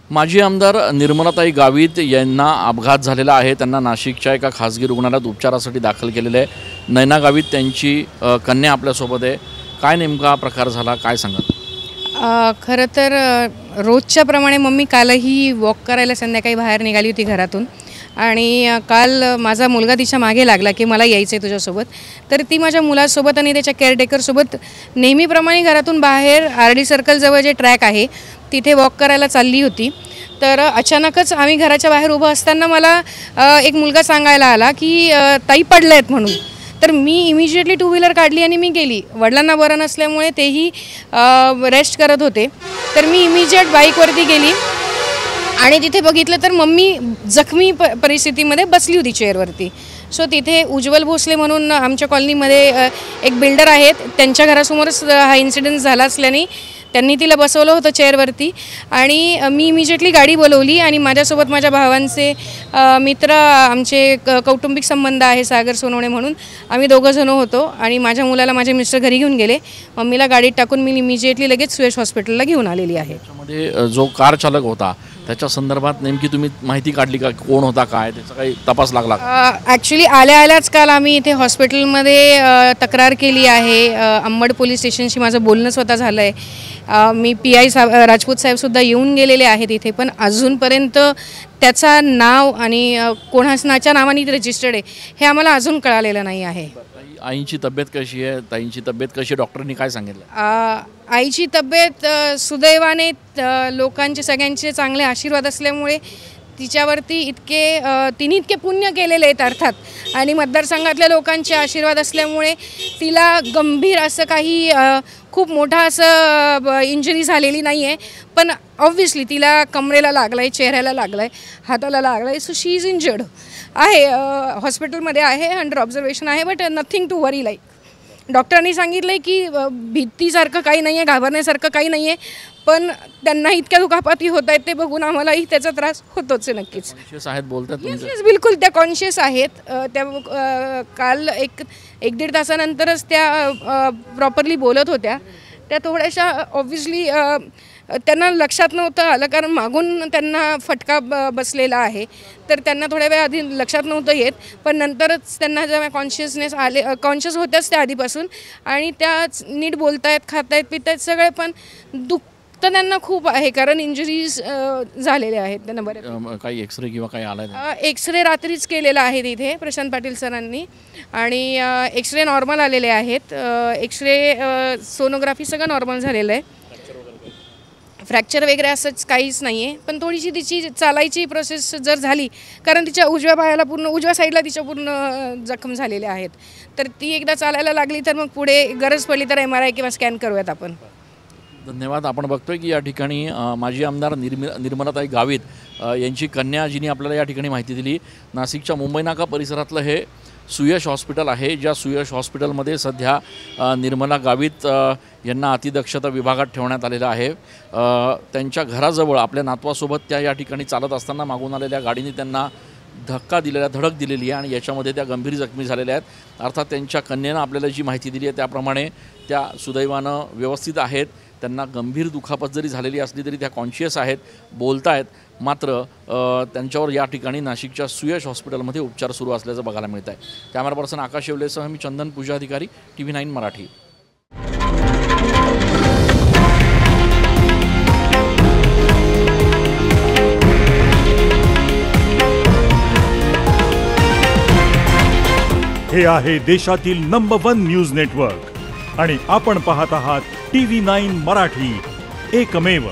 माजी आमदार निर्मलाताई गावित यांना अपघात झालेला आहे। त्यांना नाशिकच्या एका खासगी रुग्णालयात उपचारासाठी दाखल केलेले आहे। नैना गावित त्यांची कन्या आपल्यासोबत आहे। काय नेमका प्रकार झाला, काय सांगाल? खरं तर रोजच्या प्रमाणे मम्मी कालही वॉक करायला संध्याकाळी बाहेर निघाली होती घरातून आणि काल माझा मुलगा तिच्या मागे लागला की मला यायचं आहे तुझ्यासोबत। तर ती माझ्या मुलासोबत आणि त्याच्या केअरटेकरसोबत नेहमीप्रमाणे घरातून बाहेर RD सर्कलजवळ जे ट्रॅक आहे तिथे वॉक करायला चालली होती। तर अचानकच आम्ही घराच्या बाहेर उभं असताना मला एक मुलगा सांगायला आला की ताई पडले आहेत म्हणून। तर मी इमिजिएटली टू व्हीलर काढली आणि मी गेली। वडिलांना बरं नसल्यामुळे तेही रेस्ट करत होते। तर मी इमिजिएट बाईकवरती गेली आणि तिथे बघितलं तर मम्मी जखमी परिस्थितीमध्ये बसली होती चेअरवरती। सो तिथे उज्ज्वल भोसले म्हणून आमच्या कॉलनीमध्ये एक बिल्डर आहेत, त्यांच्या घरासमोरच हा इन्सिडेंट झाला असल्याने त्यांनी तिला बसवलं होतं चेअरवरती आणि मी इमिजिएटली गाडी बोलवली आणि माझ्यासोबत माझ्या भावांचे मित्र, आमचे कौटुंबिक संबंध आहे सागर सोनवणे म्हणून, आम्ही दोघं जण होतो आणि माझ्या मुलाला माझे मिस्टर घरी घेऊन गेले। मम्मीला गाडीत टाकून मी इमिजिएटली लगेच सुयश हॉस्पिटलला घेऊन आलेली आहे। त्यामध्ये जो कार चालक होता त्याच्या संदर्भात नेमकी तुम्ही माहिती काढली का? कोण होता, काय त्याचा काही तपास लागला? ॲक्च्युली आल्याच काल आम्ही इथे हॉस्पिटलमध्ये तक्रार केली आहे। अंबड पोलीस स्टेशनशी माझं बोलणं स्वतः झालं आहे। मी PI राजपूत साहेबसुद्धा येऊन गेलेले आहेत इथे, पण अजूनपर्यंत त्याचा नाव आणि कोणाच्या नावाने रजिस्टर्ड आहे हे आम्हाला अजून कळालेलं नाही आहे। आईची तब्येत कशी आहे, ताईंची तब्येत कशी आहे, डॉक्टरांनी काय सांगितलं? आईची तब्येत सुदैवाने लोकांचे सगळ्यांचे चांगले आशीर्वाद असल्यामुळे तिच्यावरती तिने इतके पुण्य केलेले आहेत अर्थात, आणि मतदारसंघातल्या लोकांचे आशीर्वाद असल्यामुळे तिला गंभीर असं काही खूप मोठा असं इंजरी झालेली नाही आहे। पण ऑब्व्हियसली तिला कमरेला लागलं आहे, चेहऱ्याला लागलं आहे, हाताला लागलं आहे। सो शी इज इंजर्ड आहे, हॉस्पिटलमध्ये आहे, अंडर ऑब्झर्वेशन आहे, but nothing to worry. Like डॉक्टरांनी सांगितलं आहे की भीतीसारखं काही नाही आहे, घाबरण्यासारखं काही नाही आहे, पण त्यांना इतक्या दुखापती होत आहेत ते बघून आम्हालाही त्याचा त्रास होतोच आहे। नक्कीच कॉन्शियस आहेत बोलतात? येस, बिलकुल त्या कॉन्शियस आहेत। त्या काल एक 1-1.5 तासानंतरच त्या प्रॉपरली बोलत होत्या। त्या थोड्याशा ऑब्व्हियसली त्यांना लक्षात नव्हतं आलं, कारण मागून त्यांना फटका बसलेला आहे, तर त्यांना थोड्या वेळ आधी लक्षात नव्हतं येत, पण नंतरच त्यांना जेव्हा कॉन्शियसनेस आले, कॉन्शियस होत्याच त्या आधीपासून, आणि त्या नीट बोलतायत, खातायत, पितायत सगळे, पण दुःख तर त्यांना खूप आहे कारण इंजुरीज झालेल्या आहेत त्यांना बऱ्याच। काही एक्सरे किंवा काही आला? एक्सरे रात्रीच केलेला आहे तिथे प्रशांत पाटील सरांनी, आणि एक्सरे नॉर्मल आलेले आहेत। एक्सरे सोनोग्राफी सगळं नॉर्मल झालेलं आहे। फ्रॅक्चर वगैरे असंच काहीच नाही आहे, पण थोडीशी तिची चालायची प्रोसेस जर झाली, कारण तिच्या उजव्या पायाला उजव्या साईडला तिच्या पूर्ण जखम झालेल्या आहेत, तर ती एकदा चालायला लागली तर मग पुढे गरज पडली तर MRI किंवा स्कॅन करूयात आपण। धन्यवाद। आपण बघतोय की या ठिकाणी माजी आमदार निर्मलाताई गावित यांची कन्या, जिने आपल्याला या ठिकाणी माहिती दिली, नाशिकच्या मुंबई नाका परिसरातलं हे सुयश हॉस्पिटल आहे, ज्या सुयश हॉस्पिटलमध्ये सध्या निर्मला गावित यांना अतिदक्षता विभागात ठेवण्यात आलेलं आहे। त्यांच्या घराजवळ आपल्या नातवासोबत त्या या ठिकाणी चालत असताना मागून आलेल्या गाडीने त्यांना धक्का दिलेला, धडक दिलेली आहे आणि याच्यामध्ये त्या गंभीर जखमी झालेल्या आहेत। अर्थात त्यांच्या कन्येनं आपल्याला जी माहिती दिली आहे त्याप्रमाणे त्या सुदैवानं व्यवस्थित आहेत। त्यांना गंभीर दुखापत जरी झालेली असली तरी त्या कॉन्शियस आहेत, बोलत आहेत, मात्र त्यांच्यावर या ठिकाणी नाशिकच्या सुयश हॉस्पिटलमध्ये उपचार सुरू असल्याचं बघायला मिळत आहे। कॅमेरा पर्सन आकाश शेवलेसह मी चंदन पूजा अधिकारी, TV9 मराठी। हे आहे देशातील नंबर 1 न्यूज नेटवर्क आणि आपण पाहत आहात TV9 मराठी, एकमेव।